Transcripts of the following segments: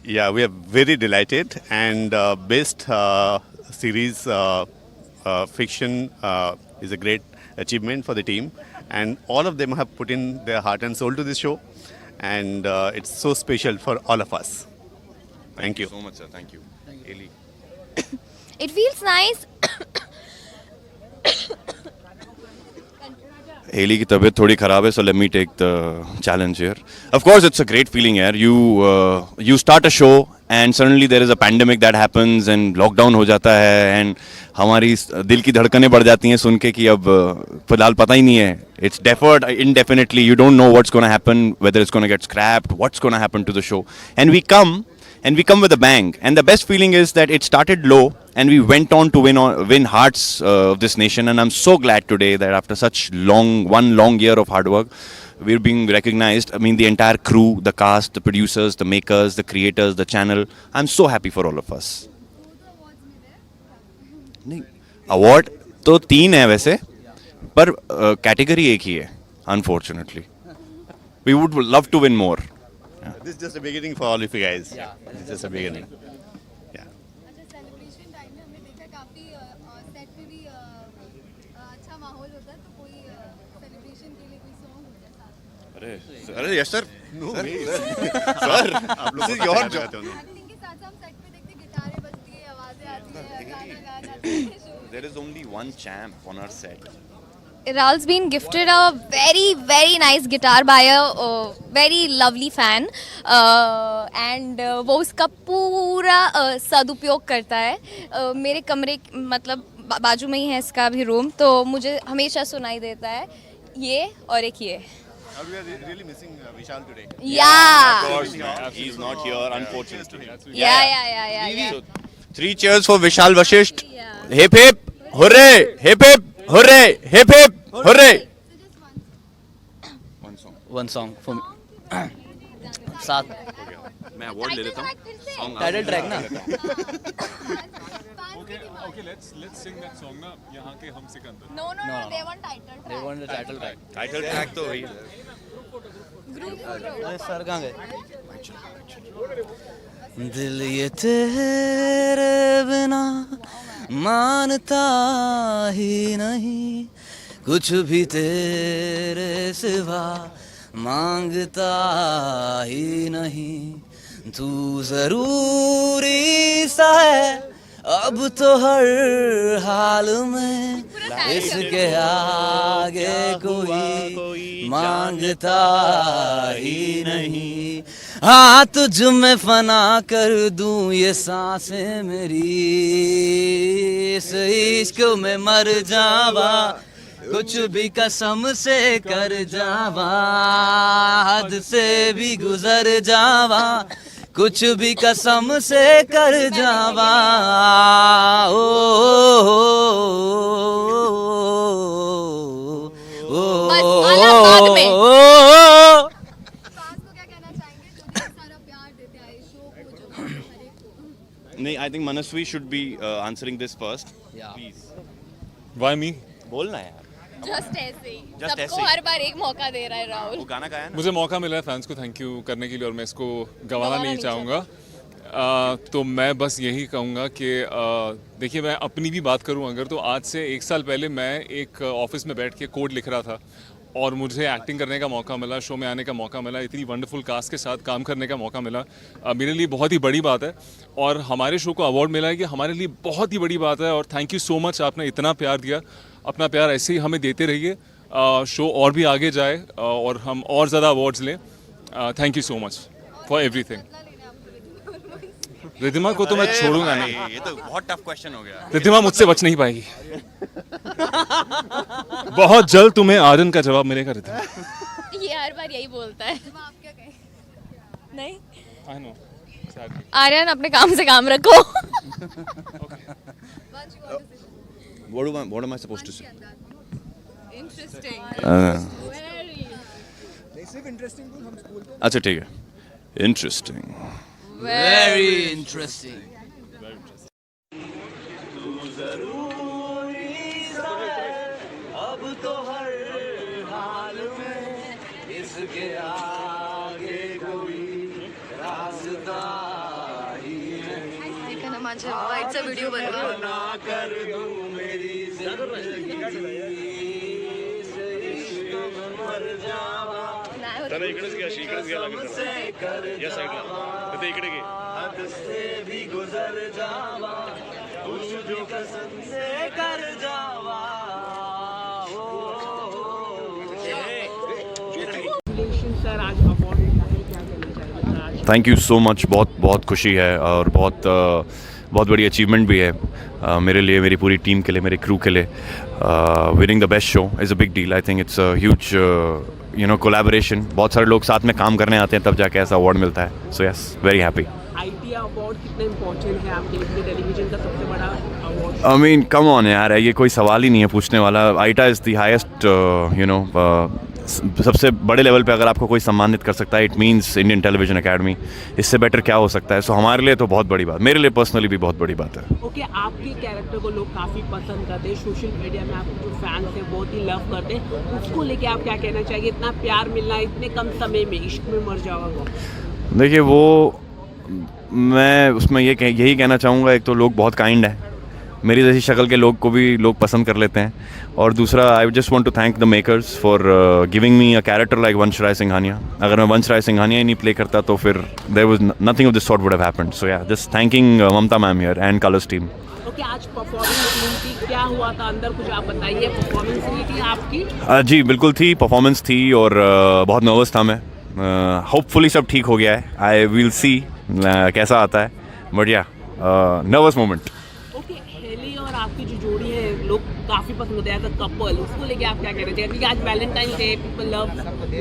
Yeah, we are very delighted and best series fiction is a great achievement for the team, and all of them have put in their heart and soul to this show, and it's so special for all of us. Thank Thank you you. so much, sir. Thank you. Eli. It feels nice. Haley की तबीयत थोड़ी खराब है, so let me take the challenge here. Of course, it's a great feeling here. You start a show and suddenly there is a pandemic that happens and lockdown हो जाता है and हमारी दिल की धड़कनें बढ़ जाती हैं सुन के कि अब फिलहाल पता ही नहीं है. It's deferred indefinitely. You don't know what's going to happen, whether it's going to get scrapped, what's going to happen to the show. And we come with a bang. And the best feeling is that it started low and we went on to win hearts of this nation. And I'm so glad today that after such one long year of hard work, we're being recognized. I mean, the entire crew, the cast, the producers, the makers, the creators, the channel. I'm so happy for all of us. नहीं, award तो 3 है वैसे, पर category एक ही है, unfortunately. We would love to win more. This is just a beginning for all of you guys. Yeah, it's just a beginning. Yeah. अच्छा celebration time में हमने देखा काफी सेट पे भी अच्छा माहौल होता है तो कोई सेलिब्रेशन के लिए कोई सॉन्ग हो जाए साथ अरे यस सर. सर, आप लोग This is your job. Acting के साथ हम सेट पे देखते गिटारें बजती है आवाजें आती है गाना गा जाते हैं There is only one champ on our set. Rahul's been gifted a very nice guitar by a very lovely fan and वो उसका पूरा सदुपयोग करता है. मेरे कमरे मतलब बाजू में ही है इसका भी रूम, तो मुझे हमेशा सुनाई देता है ये और एक ये. We are really missing Vishal today. Yeah. Of course, he's not here, unfortunately. Yeah. So, 3 cheers for Vishal Vashisht. Yeah. Hip hip, hooray! Hip hip, hooray! Hip hip, hooray! One song. One song for me. साथ मैं award ले लेता हूँ. Song title track ना. Okay, let's sing that song ना यहाँ के हम Sikandar. No, they want title track. They want the title track. Title track तो वही. अरे सर कहाँ गए? दिल ये तेरे बिना मानता ही नहीं, कुछ भी तेरे सिवा मांगता ही नहीं. तू जरूरी सा है अब तो हर हाल में, इसके आगे कोई मांगता ही नहीं. हाँ तुझ में फना कर दूं ये सांसें मेरी, इस इश्क में मर जावा, कुछ भी कसम से कर जावा, हद से भी गुजर जावा, कुछ भी कसम से कर जावा. ओ बस वाला बाद में. फैंस को क्या कहना चाहेंगे जो इतना सारा प्यार देते आए शो को जो हर एक को नहीं, I think Manasvi should be answering this first. Yeah. Please. Why me? बोलना यार. Just ऐसे ही. Just ऐसे सबको ही. हर बार एक मौका दे रहा है राहुल. वो गाना गाया ना. मुझे मौका मिला है फैंस को थैंक यू करने के लिए और मैं इसको गंवाना नहीं चाहूँगा. तो मैं बस यही कहूँगा कि देखिए मैं अपनी भी बात करूँ अगर तो आज से 1 साल पहले मैं एक ऑफिस में बैठ के कोड लिख रहा था और मुझे एक्टिंग करने का मौका मिला, शो में आने का मौका मिला, इतनी वंडरफुल कास्ट के साथ काम करने का मौका मिला. मेरे लिए बहुत ही बड़ी बात है और हमारे शो को अवार्ड मिला है कि हमारे लिए बहुत ही बड़ी बात है. और थैंक यू सो मच, आपने इतना प्यार दिया. अपना प्यार ऐसे ही हमें देते रहिए, शो और भी आगे जाए और हम और ज़्यादा अवार्ड्स लें. Thank you so much for everything. Riddhima को तो मैं छोड़ूंगा नहीं. ये तो बहुत टफ क्वेश्चन हो गया. रिद्धिमा मुझसे बच नहीं पाएगी. बहुत जल्द तुम्हें आर्यन का जवाब मिलेगा रिद्धिमा. ये हर बार यही बोलता है. आप क्या कहें नहीं I know. Sadly. आर्यन अपने काम से काम रखो. What am I supposed to say? Interesting. अच्छा ठीक है. Interesting. Very interesting. अब तो हर हाल में इसके आगे कोई रास्ता माझे वाईटचा व्हिडिओ बनवा. त्याला इकडेच घ्या, इकडेच घ्या लागेल या साईडला. ते इकडे घे. Thank you so much. बहुत बहुत खुशी है और बहुत बहुत बड़ी अचीवमेंट भी है मेरे लिए, मेरी पूरी टीम के लिए, मेरे क्रू के लिए. Winning the best show is a big deal. I think it's a huge collaboration. बहुत सारे लोग साथ में काम करने आते हैं तब जाके ऐसा अवार्ड मिलता है. So yes, very happy. IT award कितना इम्पोर्टेंट है आपके लिए? टेलीविजन का सबसे बड़ा award. I mean come on यार, ये कोई सवाल ही नहीं है पूछने वाला. आईटा इज़ द हाईएस्ट सबसे बड़े लेवल पे अगर आपको कोई सम्मानित कर सकता है, it means Indian television academy. इससे बेटर क्या हो सकता है? सो हमारे लिए तो बहुत बड़ी बात, मेरे लिए पर्सनली भी बहुत बड़ी बात है. ओके, आपके कैरेक्टर को लोग काफ़ी पसंद करते हैं, सोशल मीडिया में आपके जो फैंस हैं बहुत ही लव करते हैं. उसको लेके आप क्या कहना चाहिए? इतना प्यार मिलना इतने कम समय में, इश्क में मर जाओगे. देखिए, वो मैं उसमें यही कहना चाहूँगा, एक तो लोग बहुत काइंड हैं, मेरी जैसी शक्ल के लोग को भी लोग पसंद कर लेते हैं. और दूसरा, I just want to thank the makers for giving me a character like Vansh Rai Singhania. अगर मैं वंश राय सिंघानिया ही नहीं प्ले करता तो फिर there was nothing of this sort would have happened. So yeah, just thanking Mamata ma'am here and Colors team. Okay, आज performance थी, क्या हुआ था अंदर, कुछ आप बताइए. परफॉर्मेंस हुई थी आपकी? जी बिल्कुल थी, परफॉर्मेंस थी और बहुत नर्वस था मैं. होपफुली सब ठीक हो गया है. आई विल सी कैसा आता है, बट या नर्वस मोमेंट. ओके, हेली और आपकी जो जोड़ी है लोग काफ़ी पसंद करते हैं एज अ कपल. उसको लेके आप क्या कहना चाहिए? क्योंकि आज Valentine day, people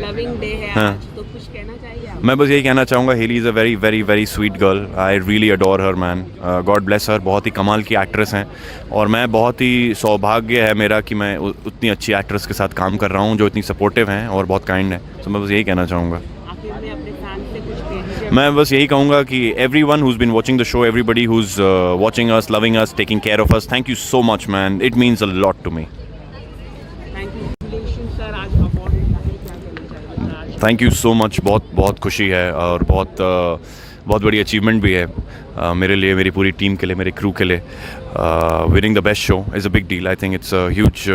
loving day है हाँ. आज, तो कुछ कहना चाहिए आप? मैं बस यही कहना चाहूँगा, Haley is a very very very sweet girl. I really adore her man. God bless her. बहुत ही कमाल की एक्ट्रेस हैं और मैं बहुत ही सौभाग्य है मेरा कि मैं उतनी अच्छी एक्ट्रेस के साथ काम कर रहा हूँ जो इतनी सपोर्टिव हैं और बहुत काइंड है. तो मैं बस यही कहना चाहूँगा. आखिर में अपने फैंस से कुछ कहिए. मैं बस यही कहूँगा कि everyone who's been watching the show, everybody who's watching us, loving us, taking care of us, thank you so much man. It means a lot to me. Thank you sir. आज award मिला है, क्या कहना चाहिए आज? Thank you so much. बहुत बहुत खुशी है और बहुत बहुत बड़ी अचीवमेंट भी है मेरे लिए, मेरी पूरी टीम के लिए, मेरे क्रू के लिए. Winning the best show is a big deal. I think it's a huge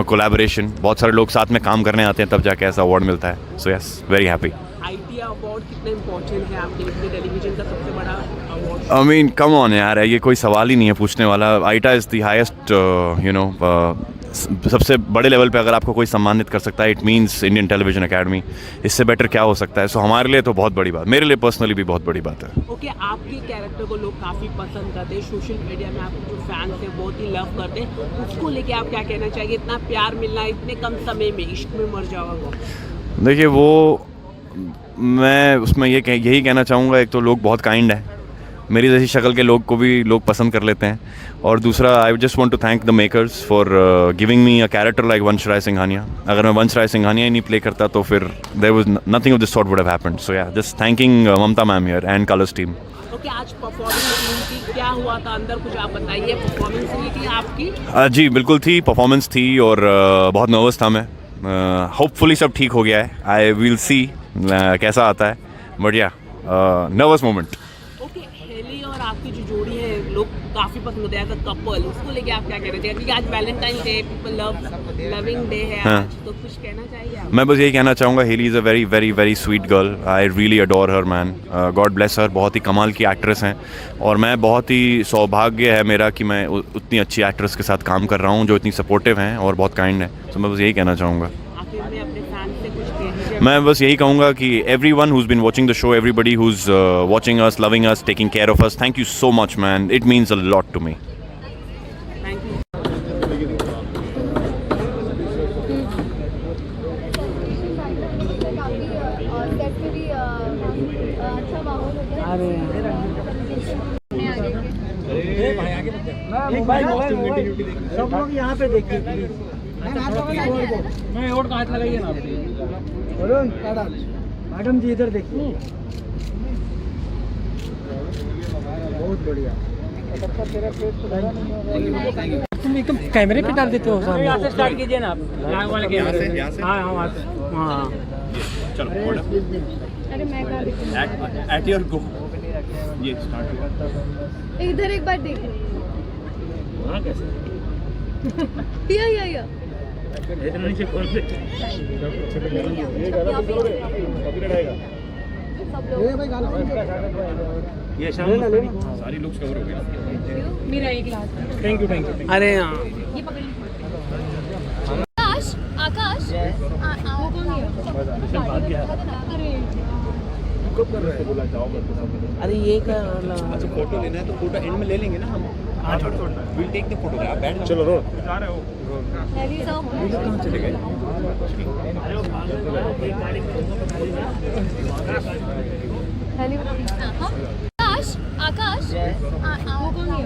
collaboration. बहुत सारे लोग साथ में काम करने आते हैं तब जाके ऐसा अवार्ड मिलता है. So yes, very happy. IT award कितना इम्पोर्टेंट है आपके लिए? टेलीविजन का सबसे बड़ा award. I mean come on यार, ये कोई सवाल ही नहीं है पूछने वाला. आईटा इज़ द हाईएस्ट सबसे बड़े लेवल पे अगर आपको कोई सम्मानित कर सकता है, it means Indian television academy. इससे बेटर क्या हो सकता है? सो हमारे लिए तो बहुत बड़ी बात, मेरे लिए पर्सनली भी बहुत बड़ी बात है. ओके, आपके कैरेक्टर को लोग काफ़ी पसंद करते हैं, सोशल मीडिया में आपके जो फैंस हैं बहुत ही लव करते हैं. उसको लेके आप क्या कहना चाहिए? इतना प्यार मिलना इतने कम समय में, इश्क में मर जाओगे. देखिए, वो मैं उसमें यही कहना चाहूँगा, एक तो लोग बहुत काइंड हैं, मेरी जैसी शक्ल के लोग को भी लोग पसंद कर लेते हैं. और दूसरा, I just want to thank the makers for giving me a character like Vansh Rai Singhania. अगर मैं वंश राय सिंघानिया ही नहीं प्ले करता तो फिर there was nothing of this sort would have happened. So yeah, just thanking Mamata ma'am here and Colors team. Okay, आज performance हुई थी, क्या हुआ था अंदर, कुछ आप बताइए. परफॉर्मेंस हुई थी आपकी? जी बिल्कुल थी, परफॉर्मेंस थी और बहुत नर्वस था मैं. होपफुली सब ठीक हो गया है. आई विल सी कैसा आता है, बट या नर्वस मोमेंट. ओके, हेली और आपकी जो जोड़ी है लोग काफ़ी पसंद करते हैं एज अ कपल. उसको लेके आप क्या कहना चाहिए? क्योंकि आज Valentine day, people loving day है हाँ. आज, तो कुछ कहना चाहिए आप? मैं बस यही कहना चाहूँगा, Haley is a very very very sweet girl. I really adore her man. God bless her. बहुत ही कमाल की एक्ट्रेस हैं और मैं बहुत ही सौभाग्य है मेरा कि मैं उतनी अच्छी एक्ट्रेस के साथ काम कर रहा हूँ जो इतनी सपोर्टिव हैं और बहुत काइंड है. तो मैं बस यही कहना चाहूँगा. आखिर में अपने फैंस से कुछ कहिए. मैं बस यही कहूँगा कि everyone who's been watching the show, everybody who's watching us, loving us, taking care of us, thank you so much man. It means a lot to me. Thank you. काफ़ी सेट पे भी अच्छा माहौल होता है. सब लोग यहाँ पे देखिए प्लीज. मैं और हाथ लगाइए ना मैडम जी, इधर देखिए. बहुत बढ़िया. तुम एकदम कैमरे पे डाल देते हो सामने. यहाँ से स्टार्ट कीजिए ना आप. यहाँ से. हाँ वहाँ से. हाँ चलो अरे मैं एट योर गो. ये स्टार्ट हुआ इधर एक बार देखो वहाँ कैसे या इधर नीचे कौन से ये शाम सारी लुक्स कवर हो गई मेरा एक लास्ट थैंक यू अरे हाँ ये पकड़ आकाश आकाश वो कौन है अरे कब कर रहे हैं बोला जाओ मेरे को सब अरे ये क्या अच्छा फोटो लेना है तो फोटो एंड में ले लेंगे ना हम विल टेक द फोटोग्राफ बैठ जाओ चलो रोड जा रहे हो हेली साहब कहाँ चले गए हेली आकाश आकाश वो कौन है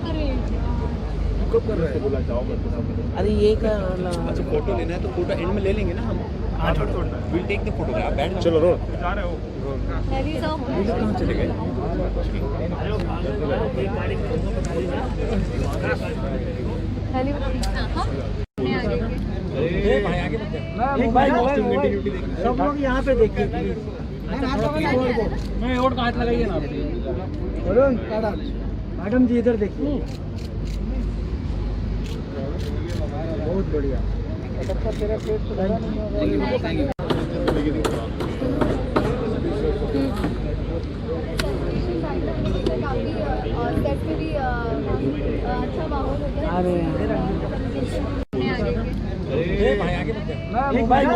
अरे कब कर रहे हैं बोला जाओ मेरे को सब अरे ये क्या अच्छा फोटो लेना है तो फोटो एंड में ले लेंगे ना हम विल टेक द फोटोग्राफ बैठ जाओ चलो रोड जा रहे हो हेली साहब कहाँ चले गए हेली मैं आ गई सब लोग यहाँ पे देखिए मैं और हाथ लगाइए ना वरुण मैडम जी इधर देखिए बहुत बढ़िया सेट पे भी अच्छा माहौल होता है अरे मैं आ गई मोबाइल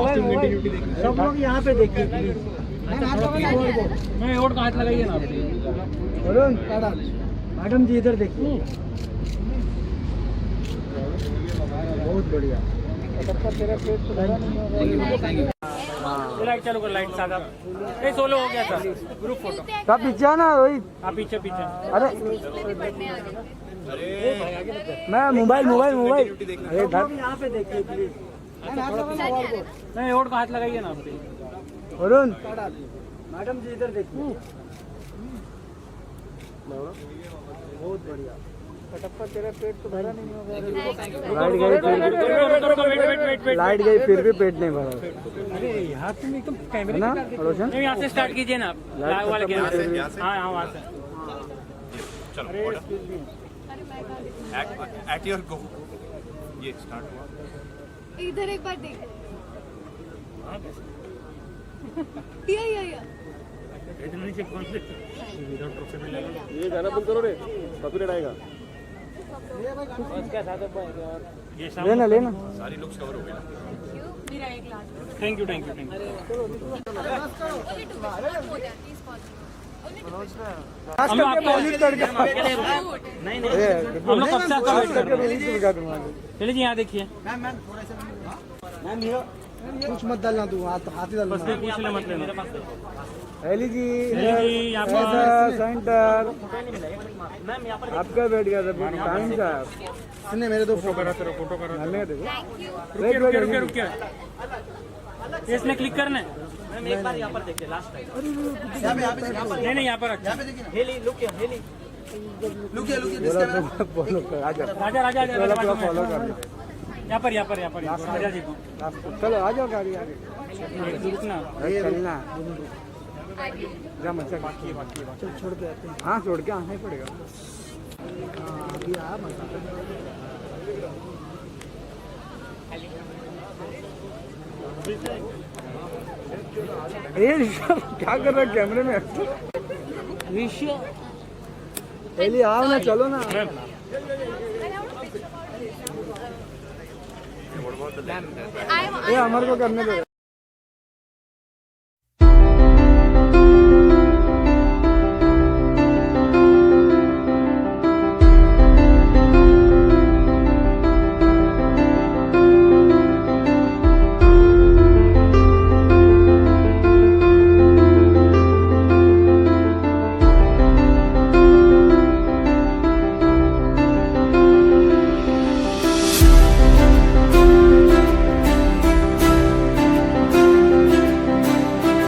सब लोग यहाँ पे देखिए मैं और हाथ लगाइए ना वरुण मैडम जी इधर देखिए बहुत बढ़िया लाइट चालू कर लाइट सादा ये सोलो हो गया था ग्रुप फोटो आप पीछे आना रोहित आप पीछे पीछे अरे मैं मोबाइल अरे यहाँ पे देखिए प्लीज नहीं और हाथ लगाइए ना वरुण मैडम जी इधर देखिए बहुत बढ़िया कटप्पा तेरा पेट तो भरा नहीं होगा लाइट गई फिर भी पेट नहीं भरा अरे यहाँ तुम एकदम कैमरे ना रोशन यहाँ से स्टार्ट कीजिए ना आप लाइव वाले कैमरे से हाँ हाँ वहाँ से At your go. ये start हुआ इधर एक बार देखो या इधर नीचे कौन से ये गाना बंद करो रे कॉपीराइट आएगा ये लेना सारी लुक्स कवर हो गई मेरा एक लास्ट थैंक यू हम लोग आपको नहीं हम लोग कब से आपका वेट कर रहे हैं चलिए जी यहाँ देखिए कुछ मत डालना तू हाथ ही डालना बस पूछ ले मत लेना हेली जी यहाँ पर सेंटर आपका बैठ गया था टाइम का सुने मेरे तो फोटो करा हमें देखो रुकिए इसमें क्लिक करना है एक बार यहाँ पर देखिए लास्ट टाइम नहीं यहाँ पर अच्छा हेली लुक फॉलो कर आ जाओ राजा फॉलो कर यहाँ पर राजा जी को चलो आ जाओ गाड़ी आगे रुकना चलना जा मत चल छोड़ के आते हैं हाँ छोड़ के आना ही पड़ेगा अभी आ ये ऋषभ क्या कर रहा है कैमरे में ऋषभ आओ ना चलो ना ये अमर को करने दो